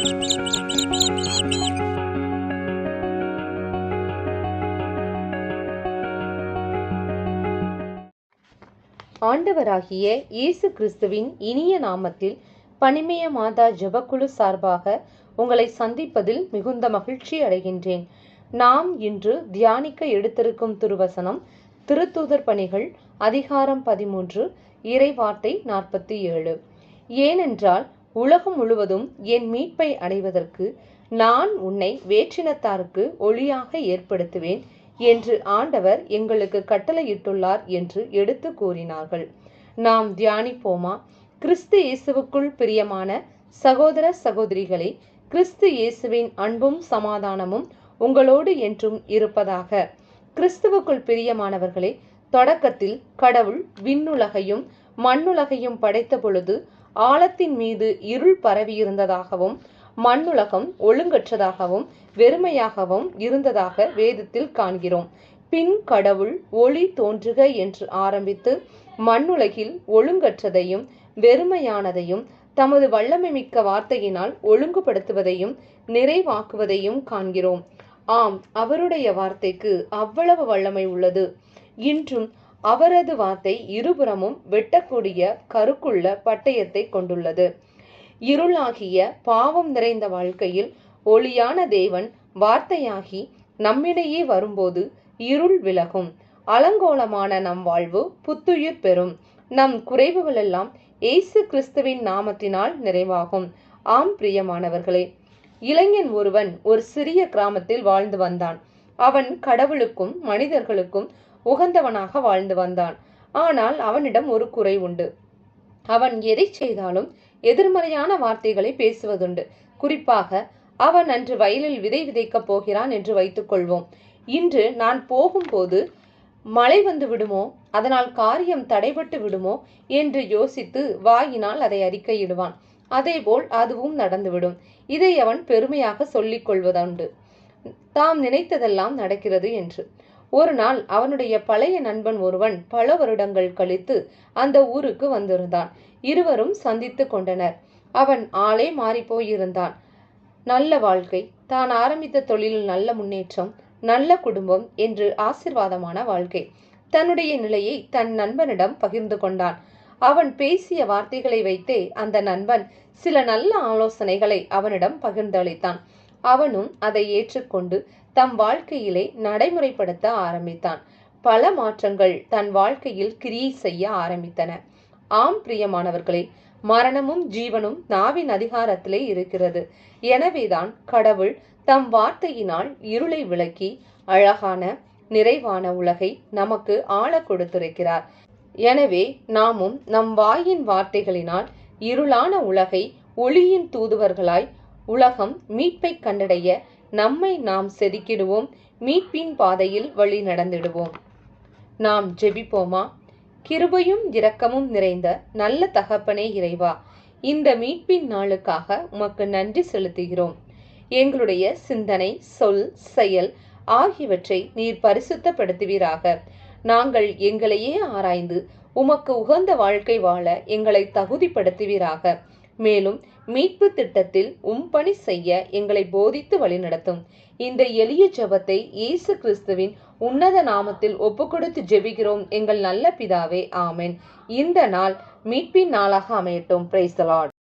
ஆண்டவராகிய இயேசு கிறிஸ்துவின் இனிய நாமத்தில் பனிமய மாதா ஜெபக்குழு சார்பாக உங்களை சந்திப்பதில் மிகுந்த மகிழ்ச்சி அடைகின்றேன். நாம் இன்று தியானிக்க எடுத்திருக்கும் திருவசனம் திருத்தூதர் பணிகள் அதிகாரம் 13 இறைவார்த்தை 47. ஏனென்றால் உலகம் முழுவதும் என் மீட்பை அடைவதற்கு நான் உன்னை வேற்றினத்தாருக்கு ஒளியாக ஏற்படுத்துவேன் என்று ஆண்டவர் எங்களுக்கு கட்டளையிட்டுள்ளார் என்று எடுத்து கூறினார்கள். நாம் தியானிப்போமா? கிறிஸ்து இயேசுவுக்குள் பிரியமான சகோதர சகோதரிகளே, கிறிஸ்து இயேசுவின் அன்பும் சமாதானமும் உங்களோடு என்றும் இருப்பதாக. கிறிஸ்துவுக்குள் பிரியமானவர்களே, தொடக்கத்தில் கடவுள் விண்ணுலகையும் மண்ணுலகையும் படைத்த பொழுது ஆழத்தின் மீது இருள் பரவியிருந்ததாகவும் மண்ணுலகம் ஒழுங்கற்றதாகவும் வெறுமையாகவும் இருந்ததாக வேதத்தில் காண்கிறோம். பின் கடவுள் ஒளி தோன்றுக என்று ஆரம்பித்து மண்ணுலகில் ஒழுங்கற்றதையும் வெறுமையானதையும் தமது வல்லமை மிக்க வார்த்தையினால் ஒழுங்குபடுத்துவதையும் நிறைவாக்குவதையும் காண்கிறோம். ஆம், அவருடைய வார்த்தைக்கு அவ்வளவு வல்லமை உள்ளது. இன்றும் அவரது வார்த்தை இருபுறமும் வெட்டக்கூடிய கருக்குள்ள பட்டயத்தை கொண்டுள்ளது. இருளாகிய பாவம் நிறைந்த வாழ்க்கையில் ஒளியான தேவன் வார்த்தையாகி நம்மிடையே வரும்போது இருள் விலகும். அலங்கோலமான நம் வாழ்வு புத்துயிர் பெறும். நம் குறைவுகளெல்லாம் இயேசு கிறிஸ்துவின் நாமத்தினால் நிறைவாகும். ஆம் பிரியமானவர்களே, இளைஞன் ஒருவன் ஒரு சிறிய கிராமத்தில் வாழ்ந்து வந்தான். அவன் கடவுளுக்கும் மனிதர்களுக்கும் உகந்தவனாக வாழ்ந்து வந்தான். ஆனால் அவனிடம் ஒரு குறை உண்டு. அவன் எதை செய்தாலும் எதிர்மறையான வார்த்தைகளை பேசுவதுண்டு. குறிப்பாக அவன் அன்று வயலில் விதை விதைக்கப் போகிறான் என்று வைத்துக் கொள்வோம். இன்று நான் போகும்போது மழை வந்து விடுமோ, அதனால் காரியம் தடைபட்டு விடுமோ என்று யோசித்து வாயினால் அதை அறிக்கையிடுவான். அதேபோல் அதுவும் நடந்துவிடும். இதை அவன் பெருமையாக சொல்லிக் கொள்வதுண்டு, தாம் நினைத்ததெல்லாம் நடக்கிறது என்று. ஒரு நாள் அவனுடைய பழைய நண்பன் ஒருவன் பல வருடங்கள் கழித்து அந்த ஊருக்கு வந்திருந்தான். இருவரும் சந்தித்து கொண்டனர். அவன் ஆளே மாறி போயிருந்தான். நல்ல வாழ்க்கை, தான் ஆரம்பித்த தொழிலில் நல்ல முன்னேற்றம், நல்ல குடும்பம் என்று ஆசீர்வாதமான வாழ்க்கை. தன்னுடைய நிலையை தன் நண்பனிடம் பகிர்ந்து கொண்டான். அவன் பேசிய வார்த்தைகளை வைத்தே அந்த நண்பன் சில நல்ல ஆலோசனைகளை அவனிடம் பகிர்ந்தளித்தான். அவனும் அதை ஏற்றுக்கொண்டு தம் வாழ்க்கையிலே நடைமுறைப்படுத்த ஆரம்பித்தான். பல மாற்றங்கள் தன் வாழ்க்கையில் கிரியை செய்ய ஆரம்பித்தன. ஆம் பிரியமானவர்களே, மரணமும் ஜீவனும் நாவின் அதிகாரத்திலே இருக்கிறது. எனவேதான் கடவுள் தம் வார்த்தையினால் இருளை விலக்கி அழகான நிறைவான உலகை நமக்கு ஆள கொடுத்திருக்கிறார். எனவே நாமும் நம் வாயின் வார்த்தைகளினால் இருளான உலகை ஒளியின் தூதுவர்களாய் உலகம் மீட்பை கண்டடைய நம்மை நாம் செதுக்கிடுவோம். மீட்பின் பாதையில் வழி நடந்திடுவோம். நாம் ஜெபிப்போமா? கிருபையும் இரக்கமும் நிறைந்த நல்ல தகப்பனே இறைவா, இந்த மீட்பின் நாளுக்காக உமக்கு நன்றி செலுத்துகிறோம். எங்களுடைய சிந்தனை, சொல், செயல் ஆகியவற்றை நீர் பரிசுத்தப்படுத்துவீராக. நாங்கள் எங்களையே ஆராய்ந்து உமக்கு உகந்த வாழ்க்கை வாழ எங்களை தகுதிப்படுத்துவீராக. மேலும் மீட்பு திட்டத்தில் பணி செய்ய எங்களை போதித்து வழிநடத்தும். இந்த எளிய ஜெபத்தை இயேசு கிறிஸ்துவின் உன்னத நாமத்தில் ஒப்புக்கொடுத்து ஜெபிக்கிறோம் எங்கள் நல்ல பிதாவே, ஆமென். இந்த நாள் மீட்பின் நாளாக அமையட்டும். Praise the Lord.